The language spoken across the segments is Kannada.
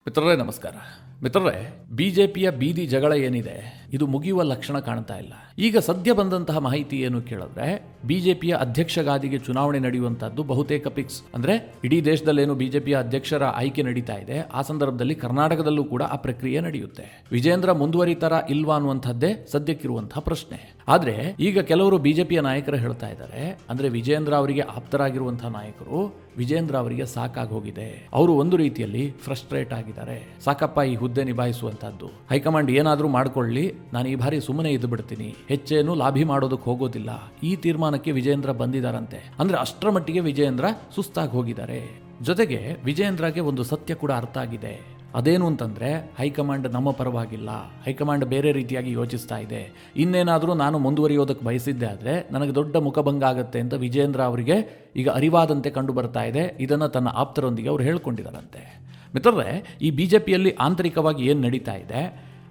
ಮಿತ್ರರೇ ನಮಸ್ಕಾರ. ಮಿತ್ರರೇ, ಬಿಜೆಪಿಯ ಬೀದಿ ಜಗಳ ಏನಿದೆ ಇದು ಮುಗಿಯುವ ಲಕ್ಷಣ ಕಾಣ್ತಾ ಇಲ್ಲ. ಈಗ ಸದ್ಯ ಬಂದಂತಹ ಮಾಹಿತಿ ಏನು ಕೇಳಿದ್ರೆ, ಬಿಜೆಪಿಯ ಅಧ್ಯಕ್ಷ ಗಾದಿಗೆ ಚುನಾವಣೆ ನಡೆಯುವಂತದ್ದು ಬಹುತೇಕ ಫಿಕ್ಸ್. ಅಂದ್ರೆ ಇಡೀ ದೇಶದಲ್ಲೇನು ಬಿಜೆಪಿಯ ಅಧ್ಯಕ್ಷರ ಆಯ್ಕೆ ನಡೀತಾ ಇದೆ, ಆ ಸಂದರ್ಭದಲ್ಲಿ ಕರ್ನಾಟಕದಲ್ಲೂ ಕೂಡ ಆ ಪ್ರಕ್ರಿಯೆ ನಡೆಯುತ್ತೆ. ವಿಜೇಂದ್ರ ಮುಂದುವರಿತಾರ ಇಲ್ವಾ ಅನ್ನುವಂಥದ್ದೇ ಸದ್ಯಕ್ಕಿರುವಂತಹ ಪ್ರಶ್ನೆ. ಆದ್ರೆ ಈಗ ಕೆಲವರು ಬಿಜೆಪಿಯ ನಾಯಕರು ಹೇಳ್ತಾ ಇದ್ದಾರೆ, ಅಂದ್ರೆ ವಿಜೇಂದ್ರ ಅವರಿಗೆ ಆಪ್ತರಾಗಿರುವಂತಹ ನಾಯಕರು, ವಿಜೇಂದ್ರ ಅವರಿಗೆ ಸಾಕಾಗಿ ಹೋಗಿದೆ, ಅವರು ಒಂದು ರೀತಿಯಲ್ಲಿ ಫ್ರಸ್ಟ್ರೇಟ್ ಆಗಿದ್ದಾರೆ. ಸಾಕಪ್ಪ ಈ ಹುದ್ದೆ ನಿಭಾಯಿಸುವಂತದ್ದು, ಹೈಕಮಾಂಡ್ ಏನಾದರೂ ಮಾಡ್ಕೊಳ್ಳಿ, ನಾನು ಈ ಬಾರಿ ಸುಮ್ಮನೆ ಇದ್ದು ಬಿಡ್ತೀನಿ, ಹೆಚ್ಚೇನು ಲಾಭಿ ಮಾಡೋದಕ್ಕೆ ಹೋಗೋದಿಲ್ಲ, ಈ ತೀರ್ಮಾನಕ್ಕೆ ವಿಜೇಂದ್ರ ಬಂದಿದ್ದಾರಂತೆ. ಅಂದ್ರೆ ಅಷ್ಟರ ಮಟ್ಟಿಗೆ ವಿಜೇಂದ್ರ ಸುಸ್ತಾಗಿ ಹೋಗಿದ್ದಾರೆ. ಜೊತೆಗೆ ವಿಜೇಂದ್ರಗೆ ಒಂದು ಸತ್ಯ ಕೂಡ ಅರ್ಥ ಆಗಿದೆ. ಅದೇನು ಅಂತಂದ್ರೆ, ಹೈಕಮಾಂಡ್ ನಮ್ಮ ಪರವಾಗಿಲ್ಲ, ಹೈಕಮಾಂಡ್ ಬೇರೆ ರೀತಿಯಾಗಿ ಯೋಚಿಸ್ತಾ ಇದೆ, ಇನ್ನೇನಾದರೂ ನಾನು ಮುಂದುವರಿಯೋದಕ್ಕೆ ಬಯಸಿದ್ದೆ ಆದರೆ ನನಗೆ ದೊಡ್ಡ ಮುಖಭಂಗ ಆಗುತ್ತೆ ಅಂತ ವಿಜೇಂದ್ರ ಅವರಿಗೆ ಈಗ ಅರಿವಾದಂತೆ ಕಂಡು ಬರ್ತಾ ಇದೆ. ಇದನ್ನು ತನ್ನ ಆಪ್ತರೊಂದಿಗೆ ಅವರು ಹೇಳ್ಕೊಂಡಿದ್ದಾರಂತೆ. ಮಿತ್ರರೇ, ಈ ಬಿಜೆಪಿಯಲ್ಲಿ ಆಂತರಿಕವಾಗಿ ಏನು ನಡೀತಾ ಇದೆ,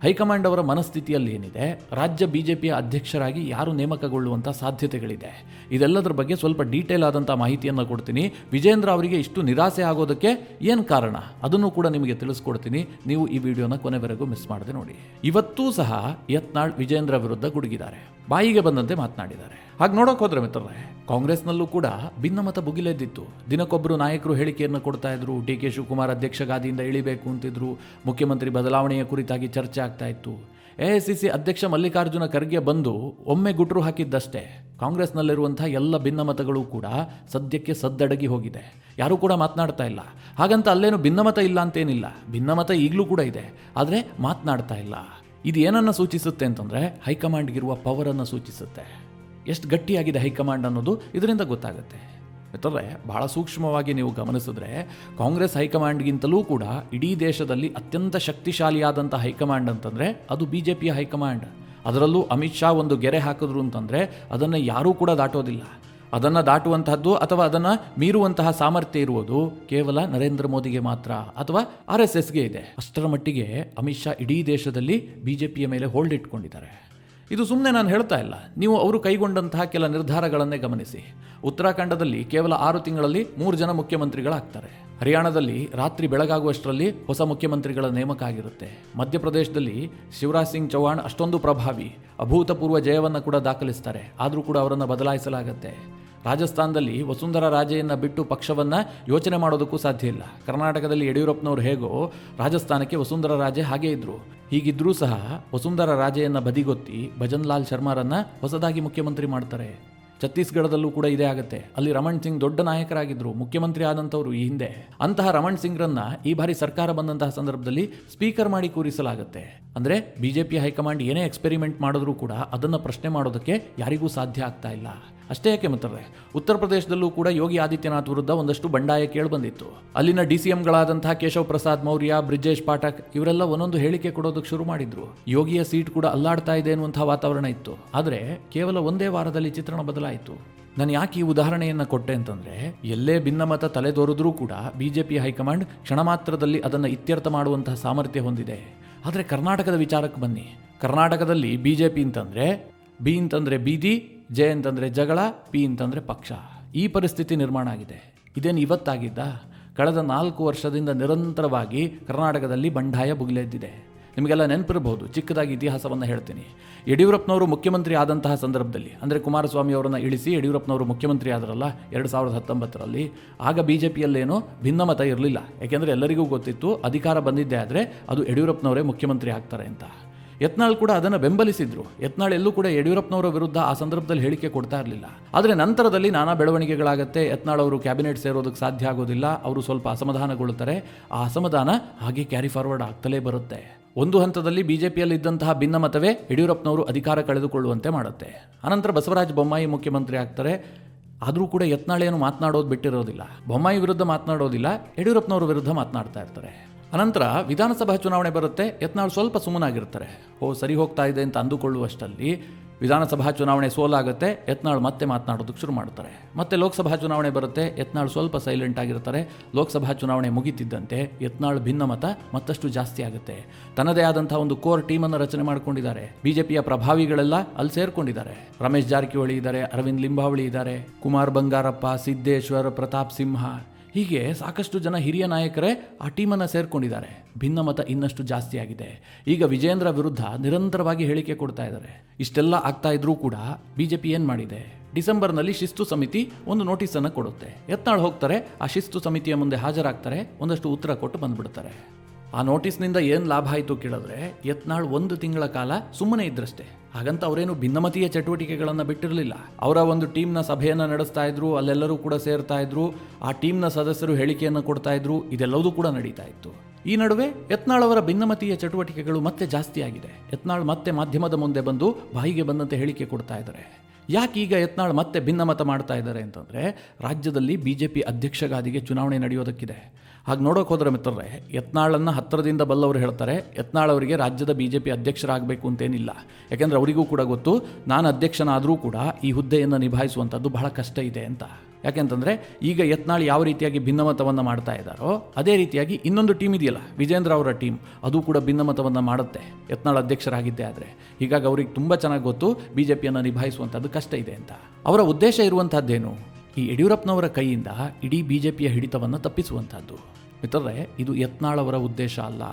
ಹೈಕಮಾಂಡ್ ಅವರ ಮನಸ್ಥಿತಿಯಲ್ಲಿ ಏನಿದೆ, ರಾಜ್ಯ ಬಿಜೆಪಿಯ ಅಧ್ಯಕ್ಷರಾಗಿ ಯಾರು ನೇಮಕಗೊಳ್ಳುವಂಥ ಸಾಧ್ಯತೆಗಳಿದೆ, ಇದೆಲ್ಲದರ ಬಗ್ಗೆ ಸ್ವಲ್ಪ ಡೀಟೇಲ್ ಆದಂಥ ಮಾಹಿತಿಯನ್ನು ಕೊಡ್ತೀನಿ. ವಿಜೇಂದ್ರ ಅವರಿಗೆ ಇಷ್ಟು ನಿರಾಸೆ ಆಗೋದಕ್ಕೆ ಏನು ಕಾರಣ ಅದನ್ನು ಕೂಡ ನಿಮಗೆ ತಿಳಿಸ್ಕೊಡ್ತೀನಿ. ನೀವು ಈ ವಿಡಿಯೋನ ಕೊನೆವರೆಗೂ ಮಿಸ್ ಮಾಡದೆ ನೋಡಿ. ಇವತ್ತೂ ಸಹ ಯತ್ನಾಳ್ ವಿಜೇಂದ್ರ ವಿರುದ್ಧ ಗುಡುಗಿದ್ದಾರೆ, ಬಾಯಿಗೆ ಬಂದಂತೆ ಮಾತನಾಡಿದ್ದಾರೆ. ಹಾಗೆ ನೋಡೋಕೆ ಹೋದ್ರೆ ಮಿತ್ರರೇ, ಕಾಂಗ್ರೆಸ್ನಲ್ಲೂ ಕೂಡ ಭಿನ್ನಮತ ಭುಗಿಲೆದ್ದಿತ್ತು. ದಿನಕ್ಕೊಬ್ಬರು ನಾಯಕರು ಹೇಳಿಕೆಯನ್ನು ಕೊಡ್ತಾ ಇದ್ರು. ಡಿ ಕೆ ಶಿವಕುಮಾರ್ ಅಧ್ಯಕ್ಷ ಗಾದಿಯಿಂದ ಇಳಿಬೇಕು ಅಂತಿದ್ರು. ಮುಖ್ಯಮಂತ್ರಿ ಬದಲಾವಣೆಯ ಕುರಿತಾಗಿ ಚರ್ಚೆ ಆಗ್ತಾ ಇತ್ತು. ಎಐಸಿಸಿ ಅಧ್ಯಕ್ಷ ಮಲ್ಲಿಕಾರ್ಜುನ ಖರ್ಗೆ ಬಂದು ಒಮ್ಮೆ ಗುಟ್ರು ಹಾಕಿದ್ದಷ್ಟೇ ಕಾಂಗ್ರೆಸ್ನಲ್ಲಿರುವಂತಹ ಎಲ್ಲ ಭಿನ್ನಮತಗಳು ಕೂಡ ಸದ್ಯಕ್ಕೆ ಸದ್ದಡಗಿ ಹೋಗಿದೆ. ಯಾರೂ ಕೂಡ ಮಾತನಾಡ್ತಾ ಇಲ್ಲ. ಹಾಗಂತ ಅಲ್ಲೇನು ಭಿನ್ನಮತ ಇಲ್ಲ ಅಂತೇನಿಲ್ಲ, ಭಿನ್ನಮತ ಈಗಲೂ ಕೂಡ ಇದೆ, ಆದರೆ ಮಾತನಾಡ್ತಾ ಇಲ್ಲ. ಇದು ಏನನ್ನು ಸೂಚಿಸುತ್ತೆ ಅಂತಂದರೆ, ಹೈಕಮಾಂಡ್ಗಿರುವ ಪವರನ್ನು ಸೂಚಿಸುತ್ತೆ. ಎಷ್ಟು ಗಟ್ಟಿಯಾಗಿದೆ ಹೈಕಮಾಂಡ್ ಅನ್ನೋದು ಇದರಿಂದ ಗೊತ್ತಾಗುತ್ತೆ. ಮಿತ್ರರೇ, ಬಹಳ ಸೂಕ್ಷ್ಮವಾಗಿ ನೀವು ಗಮನಿಸಿದ್ರೆ, ಕಾಂಗ್ರೆಸ್ ಹೈಕಮಾಂಡ್ಗಿಂತಲೂ ಕೂಡ ಇಡೀ ದೇಶದಲ್ಲಿ ಅತ್ಯಂತ ಶಕ್ತಿಶಾಲಿಯಾದಂಥ ಹೈಕಮಾಂಡ್ ಅಂತಂದರೆ ಅದು ಬಿಜೆಪಿಯ ಹೈಕಮಾಂಡ್. ಅದರಲ್ಲೂ ಅಮಿತ್ ಶಾ ಒಂದು ಗೆರೆ ಹಾಕಿದ್ರು ಅಂತಂದರೆ ಅದನ್ನು ಯಾರೂ ಕೂಡ ದಾಟೋದಿಲ್ಲ. ಅದನ್ನು ದಾಟುವಂತಹದ್ದು ಅಥವಾ ಅದನ್ನು ಮೀರುವಂತಹ ಸಾಮರ್ಥ್ಯ ಇರುವುದು ಕೇವಲ ನರೇಂದ್ರ ಮೋದಿಗೆ ಮಾತ್ರ, ಅಥವಾ RSSಗೆ ಇದೆ. ಅಷ್ಟರ ಮಟ್ಟಿಗೆ ಅಮಿತ್ ಶಾ ಇಡೀ ದೇಶದಲ್ಲಿ ಬಿಜೆಪಿಯ ಮೇಲೆ ಹೋಲ್ಡ್ ಇಟ್ಕೊಂಡಿದ್ದಾರೆ. ಇದು ಸುಮ್ಮನೆ ನಾನು ಹೇಳ್ತಾ ಇಲ್ಲ, ನೀವು ಅವರು ಕೈಗೊಂಡಂತಹ ಕೆಲ ನಿರ್ಧಾರಗಳನ್ನೇ ಗಮನಿಸಿ. ಉತ್ತರಾಖಂಡದಲ್ಲಿ ಕೇವಲ 6 ತಿಂಗಳಲ್ಲಿ 3 ಜನ ಮುಖ್ಯಮಂತ್ರಿಗಳಾಗ್ತಾರೆ. ಹರಿಯಾಣದಲ್ಲಿ ರಾತ್ರಿ ಬೆಳಗಾಗುವಷ್ಟರಲ್ಲಿ ಹೊಸ ಮುಖ್ಯಮಂತ್ರಿಗಳ ನೇಮಕ ಆಗಿರುತ್ತೆ. ಮಧ್ಯಪ್ರದೇಶದಲ್ಲಿ ಶಿವರಾಜ್ ಸಿಂಗ್ ಚೌಹಾಣ್ ಅಷ್ಟೊಂದು ಪ್ರಭಾವಿ, ಅಭೂತಪೂರ್ವ ಜಯವನ್ನು ಕೂಡ ದಾಖಲಿಸ್ತಾರೆ, ಆದರೂ ಕೂಡ ಅವರನ್ನು ಬದಲಾಯಿಸಲಾಗುತ್ತೆ. ರಾಜಸ್ಥಾನದಲ್ಲಿ ವಸುಂಧರಾ ರಾಜೆಯನ್ನು ಬಿಟ್ಟು ಪಕ್ಷವನ್ನು ಯೋಚನೆ ಮಾಡೋದಕ್ಕೂ ಸಾಧ್ಯ ಇಲ್ಲ. ಕರ್ನಾಟಕದಲ್ಲಿ ಯಡಿಯೂರಪ್ಪನವರು ಹೇಗೋ, ರಾಜಸ್ಥಾನಕ್ಕೆ ವಸುಂಧರಾ ರಾಜೆ ಹಾಗೇ ಇದ್ರು. ಹೀಗಿದ್ರೂ ಸಹ ವಸುಂಧರಾ ರಾಜೆಯನ್ನು ಬದಿಗೊತ್ತಿ ಭಜನ್ ಲಾಲ್ ಶರ್ಮಾರನ್ನು ಹೊಸದಾಗಿ ಮುಖ್ಯಮಂತ್ರಿ ಮಾಡ್ತಾರೆ. ಛತ್ತೀಸ್ಗಢದಲ್ಲೂ ಕೂಡ ಇದೇ ಆಗುತ್ತೆ. ಅಲ್ಲಿ ರಮಣ್ ಸಿಂಗ್ ದೊಡ್ಡ ನಾಯಕರಾಗಿದ್ದರು, ಮುಖ್ಯಮಂತ್ರಿ ಆದಂಥವ್ರು ಈ ಹಿಂದೆ. ಅಂತಹ ರಮಣ್ ಸಿಂಗ್ರನ್ನ ಈ ಬಾರಿ ಸರ್ಕಾರ ಬಂದಂತಹ ಸಂದರ್ಭದಲ್ಲಿ ಸ್ಪೀಕರ್ ಮಾಡಿ ಕೂರಿಸಲಾಗುತ್ತೆ. ಅಂದರೆ ಬಿಜೆಪಿ ಹೈಕಮಾಂಡ್ ಏನೇ ಎಕ್ಸ್ಪೆರಿಮೆಂಟ್ ಮಾಡಿದ್ರೂ ಕೂಡ ಅದನ್ನು ಪ್ರಶ್ನೆ ಮಾಡೋದಕ್ಕೆ ಯಾರಿಗೂ ಸಾಧ್ಯ ಆಗ್ತಾ ಇಲ್ಲ. ಅಷ್ಟೇ ಯಾಕೆ ಮಿತ್ರರೇ, ಉತ್ತರ ಪ್ರದೇಶದಲ್ಲೂ ಕೂಡ ಯೋಗಿ ಆದಿತ್ಯನಾಥ್ ವಿರುದ್ಧ ಒಂದಷ್ಟು ಬಂಡಾಯ ಕೇಳಿಬಂದಿತ್ತು. ಅಲ್ಲಿನ DCMಗಳಾದಂತಹ ಕೇಶವ್ ಪ್ರಸಾದ್ ಮೌರ್ಯ, ಬ್ರಿಜೇಶ್ ಪಾಠಕ್ ಇವರೆಲ್ಲ ಒಂದೊಂದು ಹೇಳಿಕೆ ಕೊಡೋದಕ್ಕೆ ಶುರು ಮಾಡಿದ್ರು. ಯೋಗಿಯ ಸೀಟ್ ಕೂಡ ಅಲ್ಲಾಡ್ತಾ ಇದೆ ಎನ್ನುವಂತಹ ವಾತಾವರಣ ಇತ್ತು. ಆದರೆ ಕೇವಲ ಒಂದೇ ವಾರದಲ್ಲಿ ಚಿತ್ರಣ ಬದಲಾಯಿತು. ನಾನು ಯಾಕೆ ಈ ಉದಾಹರಣೆಯನ್ನು ಕೊಟ್ಟೆ ಅಂತಂದರೆ, ಎಲ್ಲೇ ಭಿನ್ನಮತ ತಲೆದೋರಿದ್ರೂ ಕೂಡ ಬಿಜೆಪಿ ಹೈಕಮಾಂಡ್ ಕ್ಷಣ ಮಾತ್ರದಲ್ಲಿ ಅದನ್ನು ಇತ್ಯರ್ಥ ಮಾಡುವಂತಹ ಸಾಮರ್ಥ್ಯ ಹೊಂದಿದೆ. ಆದರೆ ಕರ್ನಾಟಕದ ವಿಚಾರಕ್ಕೆ ಬನ್ನಿ. ಕರ್ನಾಟಕದಲ್ಲಿ ಬಿಜೆಪಿ ಅಂತಂದರೆ, ಬಿ ಅಂತಂದರೆ ಬೀದಿ, ಜೆ ಅಂತಂದರೆ ಜಗಳ, ಪಿ ಅಂತಂದರೆ ಪಕ್ಷ. ಈ ಪರಿಸ್ಥಿತಿ ನಿರ್ಮಾಣ ಆಗಿದೆ. ಇದೇನು ಇವತ್ತಾಗಿದ್ದ? ಕಳೆದ 4 ವರ್ಷದಿಂದ ನಿರಂತರವಾಗಿ ಕರ್ನಾಟಕದಲ್ಲಿ ಬಂಡಾಯ ಭುಗಿಲೆದ್ದಿದೆ. ನಿಮಗೆಲ್ಲ ನೆನಪಿರಬಹುದು, ಚಿಕ್ಕದಾಗಿ ಇತಿಹಾಸವನ್ನು ಹೇಳ್ತೀನಿ. ಯಡಿಯೂರಪ್ಪನವರು ಮುಖ್ಯಮಂತ್ರಿ ಆದಂತಹ ಸಂದರ್ಭದಲ್ಲಿ, ಅಂದರೆ ಕುಮಾರಸ್ವಾಮಿ ಅವರನ್ನು ಇಳಿಸಿ ಯಡಿಯೂರಪ್ಪನವರು ಮುಖ್ಯಮಂತ್ರಿ ಆದರಲ್ಲ 2019ರಲ್ಲಿ, ಆಗ ಬಿಜೆಪಿಯಲ್ಲೇನೋ ಭಿನ್ನಮತ ಇರಲಿಲ್ಲ. ಯಾಕೆಂದರೆ ಎಲ್ಲರಿಗೂ ಗೊತ್ತಿತ್ತು ಅಧಿಕಾರ ಬಂದಿದ್ದೇ ಆದರೆ ಅದು ಯಡಿಯೂರಪ್ಪನವರೇ ಮುಖ್ಯಮಂತ್ರಿ ಆಗ್ತಾರೆ ಅಂತ. ಯತ್ನಾಳ್ ಕೂಡ ಅದನ್ನು ಬೆಂಬಲಿಸಿದ್ರು. ಯತ್ನಾಳ್ ಎಲ್ಲೂ ಕೂಡ ಯಡಿಯೂರಪ್ಪನವರ ವಿರುದ್ಧ ಆ ಸಂದರ್ಭದಲ್ಲಿ ಹೇಳಿಕೆ ಕೊಡ್ತಾ ಇರಲಿಲ್ಲ. ಆದರೆ ನಂತರದಲ್ಲಿ ನಾನಾ ಬೆಳವಣಿಗೆಗಳಾಗುತ್ತೆ. ಯತ್ನಾಳ್ ಅವರು ಕ್ಯಾಬಿನೆಟ್ ಸೇರೋದಕ್ಕೆ ಸಾಧ್ಯ ಆಗೋದಿಲ್ಲ, ಅವರು ಸ್ವಲ್ಪ ಅಸಮಾಧಾನಗೊಳ್ಳುತ್ತಾರೆ. ಆ ಅಸಮಾಧಾನ ಹಾಗೆ ಕ್ಯಾರಿ ಫಾರ್ವರ್ಡ್ ಆಗ್ತಲೇ ಬರುತ್ತೆ. ಒಂದು ಹಂತದಲ್ಲಿ ಬಿಜೆಪಿಯಲ್ಲಿ ಇದ್ದಂತಹ ಭಿನ್ನಮತವೇ ಯಡಿಯೂರಪ್ಪನವರು ಅಧಿಕಾರ ಕಳೆದುಕೊಳ್ಳುವಂತೆ ಮಾಡುತ್ತೆ. ಅನಂತರ ಬಸವರಾಜ ಬೊಮ್ಮಾಯಿ ಮುಖ್ಯಮಂತ್ರಿ ಆಗ್ತಾರೆ. ಆದರೂ ಕೂಡ ಯತ್ನಾಳ್ ಏನು ಮಾತನಾಡೋದು ಬಿಟ್ಟಿರೋದಿಲ್ಲ. ಬೊಮ್ಮಾಯಿ ವಿರುದ್ಧ ಮಾತನಾಡೋದಿಲ್ಲ, ಯಡಿಯೂರಪ್ಪನವ್ರ ವಿರುದ್ಧ ಮಾತನಾಡ್ತಾ ಇರ್ತಾರೆ. ಅನಂತರ ವಿಧಾನಸಭಾ ಚುನಾವಣೆ ಬರುತ್ತೆ. ಯತ್ನಾಳ್ ಸ್ವಲ್ಪ ಸುಮ್ಮನಾಗಿರ್ತಾರೆ. ಸರಿ ಹೋಗ್ತಾ ಇದೆ ಅಂತ ಅಂದುಕೊಳ್ಳುವಷ್ಟರಲ್ಲಿ ವಿಧಾನಸಭಾ ಚುನಾವಣೆ ಸೋಲಾಗುತ್ತೆ. ಯತ್ನಾಳ್ ಮತ್ತೆ ಮಾತನಾಡೋದಕ್ಕೆ ಶುರು ಮಾಡ್ತಾರೆ. ಮತ್ತೆ ಲೋಕಸಭಾ ಚುನಾವಣೆ ಬರುತ್ತೆ. ಯತ್ನಾಳ್ ಸ್ವಲ್ಪ ಸೈಲೆಂಟ್ ಆಗಿರ್ತಾರೆ. ಲೋಕಸಭಾ ಚುನಾವಣೆ ಮುಗಿತಿದ್ದಂತೆ ಯತ್ನಾಳ್ ಭಿನ್ನಮತ ಮತ್ತಷ್ಟು ಜಾಸ್ತಿ ಆಗುತ್ತೆ. ತನ್ನದೇ ಆದಂತಹ ಒಂದು ಕೋರ್ ಟೀಮನ್ನು ರಚನೆ ಮಾಡ್ಕೊಂಡಿದ್ದಾರೆ. ಬಿಜೆಪಿಯ ಪ್ರಭಾವಿಗಳೆಲ್ಲ ಅಲ್ಲಿ ಸೇರ್ಕೊಂಡಿದ್ದಾರೆ. ರಮೇಶ್ ಜಾರಕಿಹೊಳಿ ಇದ್ದಾರೆ, ಅರವಿಂದ್ ಲಿಂಬಾವಳಿ ಇದ್ದಾರೆ, ಕುಮಾರ್ ಬಂಗಾರಪ್ಪ, ಸಿದ್ದೇಶ್ವರ್, ಪ್ರತಾಪ್ ಸಿಂಹ, ಹೀಗೆ ಸಾಕಷ್ಟು ಜನ ಹಿರಿಯ ನಾಯಕರೇ ಆ ಟೀಮನ್ನು ಸೇರ್ಕೊಂಡಿದ್ದಾರೆ. ಭಿನ್ನಮತ ಇನ್ನಷ್ಟು ಜಾಸ್ತಿ ಆಗಿದೆ. ಈಗ ವಿಜೇಂದ್ರ ವಿರುದ್ಧ ನಿರಂತರವಾಗಿ ಹೇಳಿಕೆ ಕೊಡ್ತಾ ಇದ್ದಾರೆ. ಇಷ್ಟೆಲ್ಲ ಆಗ್ತಾ ಇದ್ರೂ ಕೂಡ ಬಿಜೆಪಿ ಏನು ಮಾಡಿದೆ? ಡಿಸೆಂಬರ್ನಲ್ಲಿ ಶಿಸ್ತು ಸಮಿತಿ ಒಂದು ನೋಟಿಸನ್ನು ಕೊಡುತ್ತೆ. ಯತ್ನಾಳ್ ಹೋಗ್ತಾರೆ, ಆ ಶಿಸ್ತು ಸಮಿತಿಯ ಮುಂದೆ ಹಾಜರಾಗ್ತಾರೆ, ಒಂದಷ್ಟು ಉತ್ತರ ಕೊಟ್ಟು ಬಂದ್ಬಿಡ್ತಾರೆ. ಆ ನೋಟಿಸ್ನಿಂದ ಏನು ಲಾಭ ಆಯಿತು ಕೇಳಿದ್ರೆ, ಯತ್ನಾಳ್ 1 ತಿಂಗಳ ಕಾಲ ಸುಮ್ಮನೆ ಇದ್ರಷ್ಟೇ. ಹಾಗಂತ ಅವರೇನು ಭಿನ್ನಮತೀಯ ಚಟುವಟಿಕೆಗಳನ್ನು ಬಿಟ್ಟಿರಲಿಲ್ಲ. ಅವರ ಒಂದು ಟೀಮ್ನ ಸಭೆಯನ್ನು ನಡೆಸ್ತಾ ಇದ್ರು, ಅಲ್ಲೆಲ್ಲರೂ ಕೂಡ ಸೇರ್ತಾ ಇದ್ರು, ಆ ಟೀಮ್ನ ಸದಸ್ಯರು ಹೇಳಿಕೆಯನ್ನು ಕೊಡ್ತಾ ಇದ್ರು, ಇದೆಲ್ಲವೂ ಕೂಡ ನಡೀತಾ ಇತ್ತು. ಈ ನಡುವೆ ಯತ್ನಾಳ್ ಅವರ ಭಿನ್ನಮತೀಯ ಚಟುವಟಿಕೆಗಳು ಮತ್ತೆ ಜಾಸ್ತಿ ಆಗಿದೆ. ಯತ್ನಾಳ್ ಮತ್ತೆ ಮಾಧ್ಯಮದ ಮುಂದೆ ಬಂದು ಬಾಯಿಗೆ ಬಂದಂತೆ ಹೇಳಿಕೆ ಕೊಡ್ತಾ ಇದ್ದಾರೆ. ಯಾಕೆ ಈಗ ಯತ್ನಾಳ್ ಮತ್ತೆ ಭಿನ್ನಮತ ಮಾಡ್ತಾ ಇದ್ದಾರೆ ಅಂತಂದರೆ, ರಾಜ್ಯದಲ್ಲಿ ಬಿಜೆಪಿ ಅಧ್ಯಕ್ಷಗಾದಿಗೆ ಚುನಾವಣೆ ನಡೆಯೋದಕ್ಕಿದೆ. ಹಾಗೆ ನೋಡೋಕೆ ಹೋದ್ರೆ ಮಿತ್ರರೇ, ಯತ್ನಾಳನ್ನು ಹತ್ತಿರದಿಂದ ಬಲ್ಲವರು ಹೇಳ್ತಾರೆ, ಯತ್ನಾಳ್ ಅವರಿಗೆ ರಾಜ್ಯದ ಬಿಜೆಪಿ ಅಧ್ಯಕ್ಷರಾಗಬೇಕು ಅಂತೇನಿಲ್ಲ. ಯಾಕೆಂದರೆ ಅವರಿಗೂ ಕೂಡ ಗೊತ್ತು, ನಾನು ಅಧ್ಯಕ್ಷನಾದರೂ ಕೂಡ ಈ ಹುದ್ದೆಯನ್ನು ನಿಭಾಯಿಸುವಂಥದ್ದು ಬಹಳ ಕಷ್ಟ ಇದೆ ಅಂತ. ಯಾಕೆಂತಂದರೆ ಈಗ ಯತ್ನಾಳ್ ಯಾವ ರೀತಿಯಾಗಿ ಭಿನ್ನಮತವನ್ನು ಮಾಡ್ತಾ ಇದ್ದಾರೋ ಅದೇ ರೀತಿಯಾಗಿ ಇನ್ನೊಂದು ಟೀಮ್ ಇದೆಯಲ್ಲ, ವಿಜೇಂದ್ರ ಅವರ ಟೀಮ್, ಅದು ಕೂಡ ಭಿನ್ನಮತವನ್ನು ಮಾಡುತ್ತೆ ಯತ್ನಾಳ್ ಅಧ್ಯಕ್ಷರಾಗಿದ್ದೇ ಆದರೆ. ಹೀಗಾಗಿ ಅವ್ರಿಗೆ ತುಂಬ ಚೆನ್ನಾಗಿ ಗೊತ್ತು ಬಿಜೆಪಿಯನ್ನು ನಿಭಾಯಿಸುವಂಥದ್ದು ಕಷ್ಟ ಇದೆ ಅಂತ. ಅವರ ಉದ್ದೇಶ ಇರುವಂಥದ್ದೇನು? ಈ ಯಡಿಯೂರಪ್ಪನವರ ಕೈಯಿಂದ ಇಡೀ ಬಿಜೆಪಿಯ ಹಿಡಿತವನ್ನು ತಪ್ಪಿಸುವಂಥದ್ದು. ಮಿತ್ರರೇ, ಇದು ಯತ್ನಾಳ್ ಅವರ ಉದ್ದೇಶ ಅಲ್ಲ,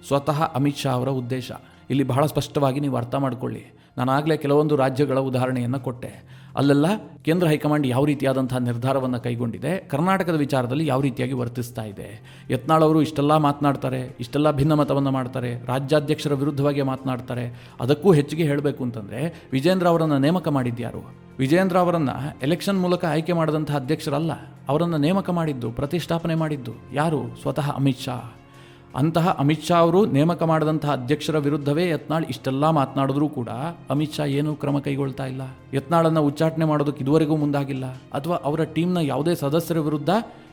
ಸ್ವತಃ ಅಮಿತ್ ಶಾ ಅವರ ಉದ್ದೇಶ. ಇಲ್ಲಿ ಬಹಳ ಸ್ಪಷ್ಟವಾಗಿ ನೀವು ಅರ್ಥ ಮಾಡಿಕೊಳ್ಳಿ. ನಾನು ಆಗಲೇ ಕೆಲವೊಂದು ರಾಜ್ಯಗಳ ಉದಾಹರಣೆಯನ್ನು ಕೊಟ್ಟೆ. ಅಲ್ಲೆಲ್ಲ ಕೇಂದ್ರ ಹೈಕಮಾಂಡ್ ಯಾವ ರೀತಿಯಾದಂತಹ ನಿರ್ಧಾರವನ್ನು ಕೈಗೊಂಡಿದೆ, ಕರ್ನಾಟಕದ ವಿಚಾರದಲ್ಲಿ ಯಾವ ರೀತಿಯಾಗಿ ವರ್ತಿಸ್ತಾ ಇದೆ. ಯತ್ನಾಳ್ ಅವರು ಇಷ್ಟೆಲ್ಲ ಮಾತನಾಡ್ತಾರೆ, ಇಷ್ಟೆಲ್ಲ ಭಿನ್ನಮತವನ್ನು ಮಾಡ್ತಾರೆ, ರಾಜ್ಯಾಧ್ಯಕ್ಷರ ವಿರುದ್ಧವಾಗಿ ಮಾತನಾಡ್ತಾರೆ. ಅದಕ್ಕೂ ಹೆಚ್ಚಿಗೆ ಹೇಳಬೇಕು ಅಂತಂದರೆ, ವಿಜೇಂದ್ರ ಅವರನ್ನು ನೇಮಕ ಮಾಡಿದ್ಯಾರು? ವಿಜೇಂದ್ರ ಅವರನ್ನು ಎಲೆಕ್ಷನ್ ಮೂಲಕ ಆಯ್ಕೆ ಮಾಡಿದಂತಹ ಅಧ್ಯಕ್ಷರಲ್ಲ, ಅವರನ್ನು ನೇಮಕ ಮಾಡಿದ್ದು, ಪ್ರತಿಷ್ಠಾಪನೆ ಮಾಡಿದ್ದು ಯಾರು? ಸ್ವತಃ ಅಮಿತ್ ಶಾ. ಅಂತಹ ಅಮಿತ್ ಶಾ ಅವರು ನೇಮಕ ಮಾಡಿದಂತಹ ಅಧ್ಯಕ್ಷರ ವಿರುದ್ಧವೇ ಯತ್ನಾಳ್ ಇಷ್ಟೆಲ್ಲ ಮಾತನಾಡಿದ್ರೂ ಕೂಡ ಅಮಿತ್ ಶಾ ಏನೂ ಕ್ರಮ ಕೈಗೊಳ್ತಾ ಇಲ್ಲ. ಯತ್ನಾಳನ್ನು ಉಚ್ಚಾಟನೆ ಮಾಡೋದಕ್ಕೆ ಇದುವರೆಗೂ ಮುಂದಾಗಿಲ್ಲ. ಅಥವಾ ಅವರ ಟೀಮ್ನ ಯಾವುದೇ ಸದಸ್ಯರ ವಿರುದ್ಧ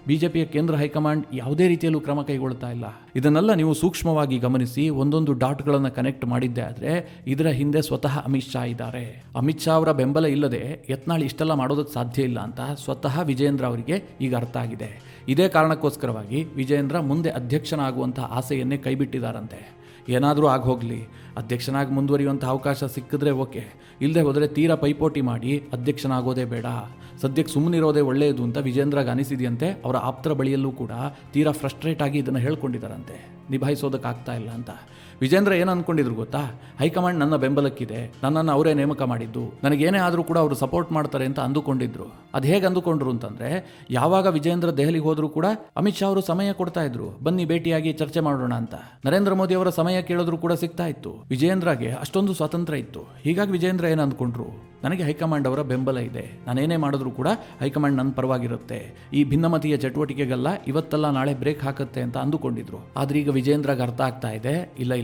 ಬಿಜೆಪಿಯ ಕೇಂದ್ರ ಹೈಕಮಾಂಡ್ ಯಾವುದೇ ರೀತಿಯಲ್ಲೂ ಕ್ರಮ ಕೈಗೊಳ್ತಾ ಇಲ್ಲ. ಇದನ್ನೆಲ್ಲ ನೀವು ಸೂಕ್ಷ್ಮವಾಗಿ ಗಮನಿಸಿ ಒಂದೊಂದು ಡಾಟ್ಗಳನ್ನು ಕನೆಕ್ಟ್ ಮಾಡಿದ್ದೆ ಆದರೆ ಇದರ ಹಿಂದೆ ಸ್ವತಃ ಅಮಿತ್ ಶಾ ಇದ್ದಾರೆ. ಅಮಿತ್ ಶಾ ಅವರ ಬೆಂಬಲ ಇಲ್ಲದೆ ಯತ್ನಾಳ್ ಇಷ್ಟೆಲ್ಲ ಮಾಡೋದಕ್ಕೆ ಸಾಧ್ಯ ಇಲ್ಲ ಅಂತ ಸ್ವತಃ ವಿಜೇಂದ್ರ ಅವರಿಗೆ ಈಗ ಅರ್ಥ ಆಗಿದೆ. ಇದೇ ಕಾರಣಕ್ಕೋಸ್ಕರವಾಗಿ ವಿಜೇಂದ್ರ ಮುಂದೆ ಅಧ್ಯಕ್ಷನಾಗುವಂಥ ಆಸೆಯನ್ನೇ ಕೈಬಿಟ್ಟಿದ್ದಾರಂತೆ. ಏನಾದರೂ ಆಗೋಗಲಿ, ಅಧ್ಯಕ್ಷನಾಗಿ ಮುಂದುವರಿಯುವಂಥ ಅವಕಾಶ ಸಿಕ್ಕಿದ್ರೆ ಓಕೆ, ಇಲ್ಲದೆ ಹೋದರೆ ತೀರಾ ಪೈಪೋಟಿ ಮಾಡಿ ಅಧ್ಯಕ್ಷನಾಗೋದೇ ಬೇಡ, ಸದ್ಯಕ್ಕೆ ಸುಮ್ಮನಿರೋದೇ ಒಳ್ಳೆಯದು ಅಂತ ವಿಜೇಂದ್ರಗೆ ಅನಿಸಿದೆಯಂತೆ. ಅವರ ಆಪ್ತರ ಬಳಿಯಲ್ಲೂ ಕೂಡ ತೀರಾ ಫ್ರಸ್ಟ್ರೇಟ್ ಆಗಿ ಇದನ್ನು ಹೇಳ್ಕೊಂಡಿದ್ದಾರಂತೆ, ನಿಭಾಯಿಸೋದಕ್ಕಾಗ್ತಾ ಇಲ್ಲ ಅಂತ. ವಿಜೇಂದ್ರ ಏನು ಅಂದ್ಕೊಂಡಿದ್ರು ಗೊತ್ತಾ? ಹೈಕಮಾಂಡ್ ನನ್ನ ಬೆಂಬಲಕ್ಕಿದೆ, ನನ್ನನ್ನು ಅವರೇ ನೇಮಕ ಮಾಡಿದ್ದು, ನನಗೇನೇ ಆದರೂ ಕೂಡ ಅವರು ಸಪೋರ್ಟ್ ಮಾಡ್ತಾರೆ ಅಂತ ಅಂದುಕೊಂಡಿದ್ರು. ಅದು ಹೇಗೆ ಅಂದುಕೊಂಡ್ರು ಅಂತಂದರೆ, ಯಾವಾಗ ವಿಜೇಂದ್ರ ದೆಹಲಿಗೆ ಹೋದರೂ ಕೂಡ ಅಮಿತ್ ಶಾ ಅವರು ಸಮಯ ಕೊಡ್ತಾ ಇದ್ರು, ಬನ್ನಿ ಭೇಟಿಯಾಗಿ ಚರ್ಚೆ ಮಾಡೋಣ ಅಂತ. ನರೇಂದ್ರ ಮೋದಿ ಅವರ ಸಮಯ ಕೇಳಿದ್ರು ಕೂಡ ಸಿಗ್ತಾ ಇತ್ತು. ವಿಜೇಂದ್ರಗೆ ಅಷ್ಟೊಂದು ಸ್ವಾತಂತ್ರ್ಯ ಇತ್ತು. ಹೀಗಾಗಿ ವಿಜೇಂದ್ರ ಏನು ಅಂದ್ಕೊಂಡ್ರು, ನನಗೆ ಹೈಕಮಾಂಡ್ ಅವರ ಬೆಂಬಲ ಇದೆ, ನಾನೇನೇ ಮಾಡಿದ್ರು ಕೂಡ ಹೈಕಮಾಂಡ್ ನನ್ನ ಪರವಾಗಿರುತ್ತೆ, ಈ ಭಿನ್ನಮತೀಯ ಚಟುವಟಿಕೆಗೆಲ್ಲ ಇವತ್ತೆಲ್ಲ ನಾಳೆ ಬ್ರೇಕ್ ಹಾಕುತ್ತೆ ಅಂತ ಅಂದುಕೊಂಡಿದ್ರು. ಆದ್ರೆ ಈಗ ವಿಜೇಂದ್ರಗೆ ಅರ್ಥ ಆಗ್ತಾ ಇದೆ, ಇಲ್ಲ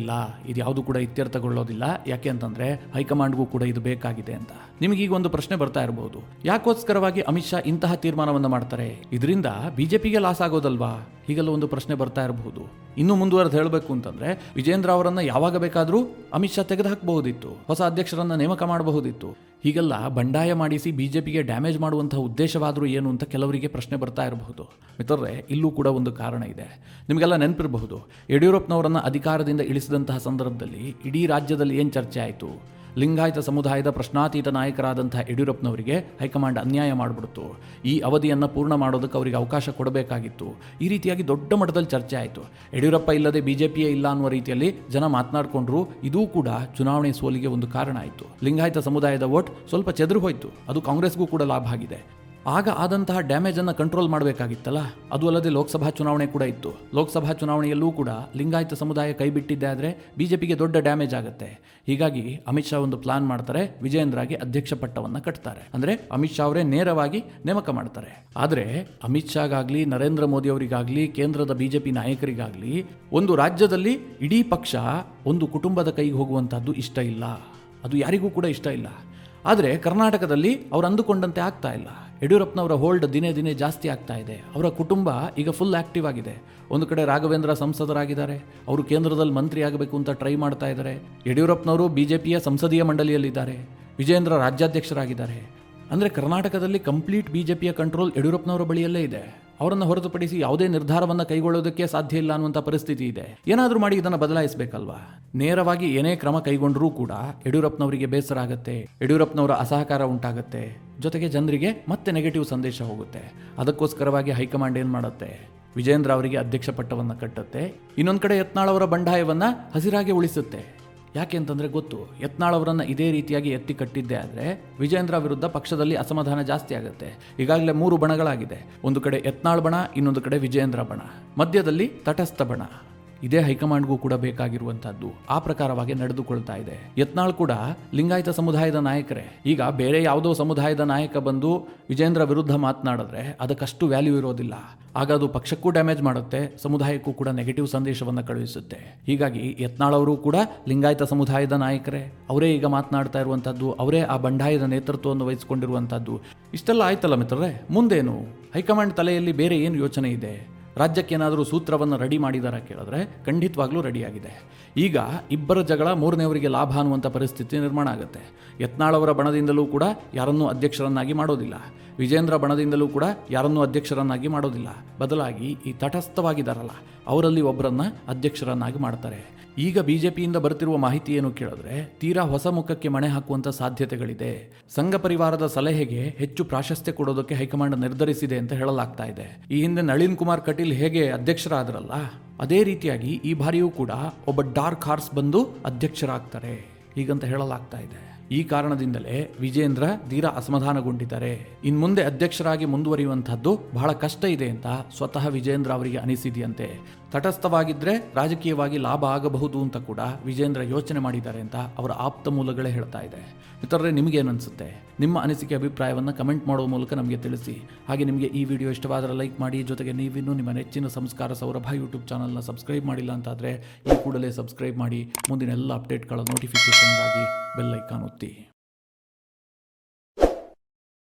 ಇದು ಯಾವುದು ಕೂಡ ಇತ್ಯರ್ಥಗೊಳ್ಳೋದಿಲ್ಲ. ಯಾಕೆ ಅಂತಂದ್ರೆ ಹೈಕಮಾಂಡ್ಗೂ ಕೂಡ ಇದು ಬೇಕಾಗಿದೆ ಅಂತ. ನಿಮಗೀಗ ಒಂದು ಪ್ರಶ್ನೆ ಬರ್ತಾ ಇರಬಹುದು, ಯಾಕೋಸ್ಕರವಾಗಿ ಅಮಿತ್ ಶಾ ಇಂತಹ ತೀರ್ಮಾನವನ್ನು ಮಾಡ್ತಾರೆ? ಇದರಿಂದ ಬಿಜೆಪಿಗೆ ಲಾಸ್ ಆಗೋದಲ್ವಾ? ಹೀಗೆಲ್ಲ ಒಂದು ಪ್ರಶ್ನೆ ಬರ್ತಾ ಇರಬಹುದು. ಇನ್ನು ಮುಂದುವರೆದು ಹೇಳಬೇಕು ಅಂತಂದ್ರೆ, ವಿಜೇಂದ್ರ ಅವರನ್ನ ಯಾವಾಗ ಬೇಕಾದರೂ ಅಮಿತ್ ಶಾ ತೆಗೆದುಹಾಕಬಹುದಿತ್ತು, ಹೊಸ ಅಧ್ಯಕ್ಷರನ್ನ ನೇಮಕ ಮಾಡಬಹುದಿತ್ತು. ಹೀಗೆಲ್ಲ ಬಂಡಾಯ ಮಾಡಿಸಿ ಬಿಜೆಪಿಗೆ ಡ್ಯಾಮೇಜ್ ಮಾಡುವಂತಹ ಉದ್ದೇಶವಾದರೂ ಏನು ಅಂತ ಕೆಲವರಿಗೆ ಪ್ರಶ್ನೆ ಬರ್ತಾ ಇರಬಹುದು. ಮಿತ್ರರೇ, ಇಲ್ಲೂ ಕೂಡ ಒಂದು ಕಾರಣ ಇದೆ. ನಿಮಗೆಲ್ಲ ನೆನಪಿರಬಹುದು, ಯಡಿಯೂರಪ್ಪನವರನ್ನು ಅಧಿಕಾರದಿಂದ ಇಳಿಸಿದಂತಹ ಸಂದರ್ಭದಲ್ಲಿ ಇಡೀ ರಾಜ್ಯದಲ್ಲಿ ಏನು ಚರ್ಚೆ ಆಯಿತು? ಲಿಂಗಾಯತ ಸಮುದಾಯದ ಪ್ರಶ್ನಾತೀತ ನಾಯಕರಾದಂತಹ ಯಡಿಯೂರಪ್ಪನವರಿಗೆ ಹೈಕಮಾಂಡ್ ಅನ್ಯಾಯ ಮಾಡಿಬಿಡ್ತು, ಈ ಅವಧಿಯನ್ನು ಪೂರ್ಣ ಮಾಡೋದಕ್ಕೆ ಅವರಿಗೆ ಅವಕಾಶ ಕೊಡಬೇಕಾಗಿತ್ತು. ಈ ರೀತಿಯಾಗಿ ದೊಡ್ಡ ಮಟ್ಟದಲ್ಲಿ ಚರ್ಚೆ ಆಯಿತು. ಯಡಿಯೂರಪ್ಪ ಇಲ್ಲದೆ ಬಿಜೆಪಿಯೇ ಇಲ್ಲ ಅನ್ನುವ ರೀತಿಯಲ್ಲಿ ಜನ ಮಾತನಾಡಿಕೊಂಡ್ರು. ಇದೂ ಕೂಡ ಚುನಾವಣೆ ಸೋಲಿಗೆ ಒಂದು ಕಾರಣ ಆಯಿತು. ಲಿಂಗಾಯತ ಸಮುದಾಯದ ವೋಟ್ ಸ್ವಲ್ಪ ಚೆದರು ಹೋಯಿತು, ಅದು ಕಾಂಗ್ರೆಸ್ಗೂ ಕೂಡ ಲಾಭ ಆಗಿದೆ. ಆಗ ಆದಂತಹ ಡ್ಯಾಮೇಜನ್ನು ಕಂಟ್ರೋಲ್ ಮಾಡಬೇಕಾಗಿತ್ತಲ್ಲ. ಅದು ಅಲ್ಲದೆ ಲೋಕಸಭಾ ಚುನಾವಣೆ ಕೂಡ ಇತ್ತು. ಲೋಕಸಭಾ ಚುನಾವಣೆಯಲ್ಲೂ ಕೂಡ ಲಿಂಗಾಯತ ಸಮುದಾಯ ಕೈ ಬಿಟ್ಟಿದ್ದೆ ಆದರೆ ಬಿಜೆಪಿಗೆ ದೊಡ್ಡ ಡ್ಯಾಮೇಜ್ ಆಗುತ್ತೆ. ಹೀಗಾಗಿ ಅಮಿತ್ ಶಾ ಒಂದು ಪ್ಲಾನ್ ಮಾಡ್ತಾರೆ, ವಿಜೇಂದ್ರಗೆ ಅಧ್ಯಕ್ಷ ಪಟ್ಟವನ್ನು ಕಟ್ತಾರೆ. ಅಂದರೆ ಅಮಿತ್ ಶಾ ಅವರೇ ನೇರವಾಗಿ ನೇಮಕ ಮಾಡ್ತಾರೆ. ಆದರೆ ಅಮಿತ್ ಶಾಗಾಗಲಿ, ನರೇಂದ್ರ ಮೋದಿ ಅವರಿಗಾಗಲಿ, ಕೇಂದ್ರದ ಬಿಜೆಪಿ ನಾಯಕರಿಗಾಗಲಿ ಒಂದು ರಾಜ್ಯದಲ್ಲಿ ಇಡೀ ಪಕ್ಷ ಒಂದು ಕುಟುಂಬದ ಕೈಗೆ ಹೋಗುವಂಥದ್ದು ಇಷ್ಟ ಇಲ್ಲ. ಅದು ಯಾರಿಗೂ ಕೂಡ ಇಷ್ಟ ಇಲ್ಲ. ಆದರೆ ಕರ್ನಾಟಕದಲ್ಲಿ ಅವರು ಅಂದುಕೊಂಡಂತೆ ಆಗ್ತಾ ಇಲ್ಲ. ಯಡಿಯೂರಪ್ಪನವರ ಹೋಲ್ಡ್ ದಿನೇ ದಿನೇ ಜಾಸ್ತಿ ಆಗ್ತಾ ಇದೆ. ಅವರ ಕುಟುಂಬ ಈಗ ಫುಲ್ ಆಕ್ಟಿವ್ ಆಗಿದೆ. ಒಂದು ಕಡೆ ರಾಘವೇಂದ್ರ ಸಂಸದರಾಗಿದ್ದಾರೆ, ಅವರು ಕೇಂದ್ರದಲ್ಲಿ ಮಂತ್ರಿ ಆಗಬೇಕು ಅಂತ ಟ್ರೈ ಮಾಡ್ತಾ ಇದ್ದಾರೆ. ಯಡಿಯೂರಪ್ಪನವರು ಬಿಜೆಪಿಯ ಸಂಸದೀಯ ಮಂಡಳಿಯಲ್ಲಿದ್ದಾರೆ, ವಿಜೇಂದ್ರ ರಾಜ್ಯಾಧ್ಯಕ್ಷರಾಗಿದ್ದಾರೆ. ಅಂದರೆ ಕರ್ನಾಟಕದಲ್ಲಿ ಕಂಪ್ಲೀಟ್ ಬಿಜೆಪಿಯ ಕಂಟ್ರೋಲ್ ಯಡಿಯೂರಪ್ಪನವರ ಬಳಿಯಲ್ಲೇ ಇದೆ. ಅವರನ್ನು ಹೊರತುಪಡಿಸಿ ಯಾವುದೇ ನಿರ್ಧಾರವನ್ನು ಕೈಗೊಳ್ಳೋದಕ್ಕೆ ಸಾಧ್ಯ ಇಲ್ಲ ಅನ್ನುವಂಥ ಪರಿಸ್ಥಿತಿ ಇದೆ. ಏನಾದರೂ ಮಾಡಿ ಇದನ್ನು ಬದಲಾಯಿಸಬೇಕಲ್ವಾ? ನೇರವಾಗಿ ಏನೇ ಕ್ರಮ ಕೈಗೊಂಡರೂ ಕೂಡ ಯಡಿಯೂರಪ್ಪನವರಿಗೆ ಬೇಸರ ಆಗುತ್ತೆ, ಯಡಿಯೂರಪ್ಪನವರ ಅಸಹಕಾರ ಉಂಟಾಗುತ್ತೆ, ಜೊತೆಗೆ ಜನರಿಗೆ ಮತ್ತೆ ನೆಗೆಟಿವ್ ಸಂದೇಶ ಹೋಗುತ್ತೆ. ಅದಕ್ಕೋಸ್ಕರವಾಗಿ ಹೈಕಮಾಂಡ್ ಏನು ಮಾಡುತ್ತೆ, ವಿಜೇಂದ್ರ ಅವರಿಗೆ ಅಧ್ಯಕ್ಷ ಪಟ್ಟವನ್ನು ಕಟ್ಟುತ್ತೆ. ಇನ್ನೊಂದು ಕಡೆ ಯತ್ನಾಳ್ ಅವರ ಬಂಡಾಯವನ್ನು ಹಸಿರಾಗಿ ಉಳಿಸುತ್ತೆ. ಯಾಕೆ ಅಂತಂದರೆ ಗೊತ್ತು, ಯತ್ನಾಳ್ ಅವರನ್ನು ಇದೇ ರೀತಿಯಾಗಿ ಎತ್ತಿ ಕಟ್ಟಿದ್ದೇ ಆದರೆ ವಿಜೇಂದ್ರ ವಿರುದ್ಧ ಪಕ್ಷದಲ್ಲಿ ಅಸಮಾಧಾನ ಜಾಸ್ತಿ ಆಗುತ್ತೆ. ಈಗಾಗಲೇ 3 ಬಣಗಳಾಗಿದೆ. ಒಂದು ಕಡೆ ಯತ್ನಾಳ್ ಬಣ, ಇನ್ನೊಂದು ಕಡೆ ವಿಜೇಂದ್ರ ಬಣ, ಮಧ್ಯದಲ್ಲಿ ತಟಸ್ಥ ಬಣ. ಇದೇ ಹೈಕಮಾಂಡ್ಗೂ ಕೂಡ ಬೇಕಾಗಿರುವಂತಹದ್ದು. ಆ ಪ್ರಕಾರವಾಗಿ ನಡೆದುಕೊಳ್ತಾ ಇದೆ. ಯತ್ನಾಳ್ ಕೂಡ ಲಿಂಗಾಯತ ಸಮುದಾಯದ ನಾಯಕರೇ. ಈಗ ಬೇರೆ ಯಾವುದೋ ಸಮುದಾಯದ ನಾಯಕ ಬಂದು ವಿಜೇಂದ್ರ ವಿರುದ್ಧ ಮಾತನಾಡಿದ್ರೆ ಅದಕ್ಕಷ್ಟು ವ್ಯಾಲ್ಯೂ ಇರೋದಿಲ್ಲ. ಆಗ ಅದು ಪಕ್ಷಕ್ಕೂ ಡ್ಯಾಮೇಜ್ ಮಾಡುತ್ತೆ, ಸಮುದಾಯಕ್ಕೂ ಕೂಡ ನೆಗೆಟಿವ್ ಸಂದೇಶವನ್ನು ಕಳುಹಿಸುತ್ತೆ. ಹೀಗಾಗಿ ಯತ್ನಾಳ್ ಅವರು ಕೂಡ ಲಿಂಗಾಯತ ಸಮುದಾಯದ ನಾಯಕರೇ. ಅವರೇ ಈಗ ಮಾತನಾಡ್ತಾ ಇರುವಂತಹದ್ದು, ಅವರೇ ಆ ಬಂಡಾಯದ ನೇತೃತ್ವವನ್ನು ವಹಿಸಿಕೊಂಡಿರುವಂತಹದ್ದು. ಇಷ್ಟೆಲ್ಲ ಆಯ್ತಲ್ಲ ಮಿತ್ರರೇ, ಮುಂದೇನು? ಹೈಕಮಾಂಡ್ ತಲೆಯಲ್ಲಿ ಬೇರೆ ಏನು ಯೋಚನೆ ಇದೆ? ರಾಜ್ಯಕ್ಕೆ ಏನಾದರೂ ಸೂತ್ರವನ್ನು ರೆಡಿ ಮಾಡಿದಾರ ಕೇಳಿದ್ರೆ ಖಂಡಿತವಾಗ್ಲೂ ರೆಡಿಯಾಗಿದೆ. ಈಗ ಇಬ್ಬರ ಜಗಳ ಮೂರನೇವರಿಗೆ ಲಾಭ ಅನ್ನುವಂಥ ಪರಿಸ್ಥಿತಿ ನಿರ್ಮಾಣ ಆಗುತ್ತೆ. ಯತ್ನಾಳ್ ಅವರ ಬಣದಿಂದಲೂ ಕೂಡ ಯಾರನ್ನೂ ಅಧ್ಯಕ್ಷರನ್ನಾಗಿ ಮಾಡೋದಿಲ್ಲ, ವಿಜೇಂದ್ರ ಬಣದಿಂದಲೂ ಕೂಡ ಯಾರನ್ನೂ ಅಧ್ಯಕ್ಷರನ್ನಾಗಿ ಮಾಡೋದಿಲ್ಲ. ಬದಲಾಗಿ ಈ ತಟಸ್ಥವಾಗಿದ್ದಾರಲ್ಲ ಅವರಲ್ಲಿ ಒಬ್ಬರನ್ನ ಅಧ್ಯಕ್ಷರನ್ನಾಗಿ ಮಾಡ್ತಾರೆ. ಈಗ ಬಿಜೆಪಿಯಿಂದ ಬರ್ತಿರುವ ಮಾಹಿತಿ ಏನು ಕೇಳಿದ್ರೆ ತೀರಾ ಹೊಸ ಮುಖಕ್ಕೆ ಮಣೆ ಹಾಕುವಂಥ ಸಾಧ್ಯತೆಗಳಿದೆ. ಸಂಘ ಪರಿವಾರದ ಸಲಹೆಗೆ ಹೆಚ್ಚು ಪ್ರಾಶಸ್ತ್ಯ ಕೊಡೋದಕ್ಕೆ ಹೈಕಮಾಂಡ್ ನಿರ್ಧರಿಸಿದೆ ಅಂತ ಹೇಳಲಾಗ್ತಾ ಇದೆ. ಈ ಹಿಂದೆ ನಳಿನ್ ಕುಮಾರ್ ಕಟೀಲ್ ಹೇಗೆ ಅಧ್ಯಕ್ಷರಾದ್ರಲ್ಲ, ಅದೇ ರೀತಿಯಾಗಿ ಈ ಬಾರಿಯೂ ಕೂಡ ಒಬ್ಬ ಡಾರ್ಕ್ ಹಾರ್ಸ್ ಬಂದು ಅಧ್ಯಕ್ಷರಾಗ್ತಾರೆ ಹೀಗಂತ ಹೇಳಲಾಗ್ತಾ ಇದೆ. ಈ ಕಾರಣದಿಂದಲೇ ವಿಜೇಂದ್ರ ತೀರಾ ಅಸಮಾಧಾನಗೊಂಡಿದ್ದಾರೆ. ಇನ್ನು ಮುಂದೆ ಅಧ್ಯಕ್ಷರಾಗಿ ಮುಂದುವರಿಯುವಂತಹದ್ದು ಬಹಳ ಕಷ್ಟ ಇದೆ ಅಂತ ಸ್ವತಃ ವಿಜೇಂದ್ರ ಅವರಿಗೆ ಅನಿಸಿದೆಯಂತೆ. ತಟಸ್ಥವಾಗಿದ್ದರೆ ರಾಜಕೀಯವಾಗಿ ಲಾಭ ಆಗಬಹುದು ಅಂತ ಕೂಡ ವಿಜೇಂದ್ರ ಯೋಚನೆ ಮಾಡಿದ್ದಾರೆ ಅಂತ ಅವರ ಆಪ್ತ ಮೂಲಗಳೇ ಹೇಳ್ತಾ ಇದೆ. ಮಿತ್ರರೇ, ನಿಮಗೇನು ಅನಿಸುತ್ತೆ? ನಿಮ್ಮ ಅನಿಸಿಕೆ ಅಭಿಪ್ರಾಯವನ್ನು ಕಮೆಂಟ್ ಮಾಡುವ ಮೂಲಕ ನಮಗೆ ತಿಳಿಸಿ. ಹಾಗೆ ನಿಮಗೆ ಈ ವಿಡಿಯೋ ಇಷ್ಟವಾದರೆ ಲೈಕ್ ಮಾಡಿ. ಜೊತೆಗೆ ನೀವಿನ್ನೂ ನಿಮ್ಮ ನೆಚ್ಚಿನ ಸಂಸ್ಕಾರ ಸೌರಭ ಯೂಟ್ಯೂಬ್ ಚಾನಲ್ನ ಸಬ್ಸ್ಕ್ರೈಬ್ ಮಾಡಿಲ್ಲ ಅಂತಾದರೆ ಈ ಕೂಡಲೇ ಸಬ್ಸ್ಕ್ರೈಬ್ ಮಾಡಿ. ಮುಂದಿನ ಎಲ್ಲ ಅಪ್ಡೇಟ್ಗಳ ನೋಟಿಫಿಕೇಷನ್ಗಾಗಿ ಬೆಲ್ ಐಕಾನ್ ಒತ್ತಿ.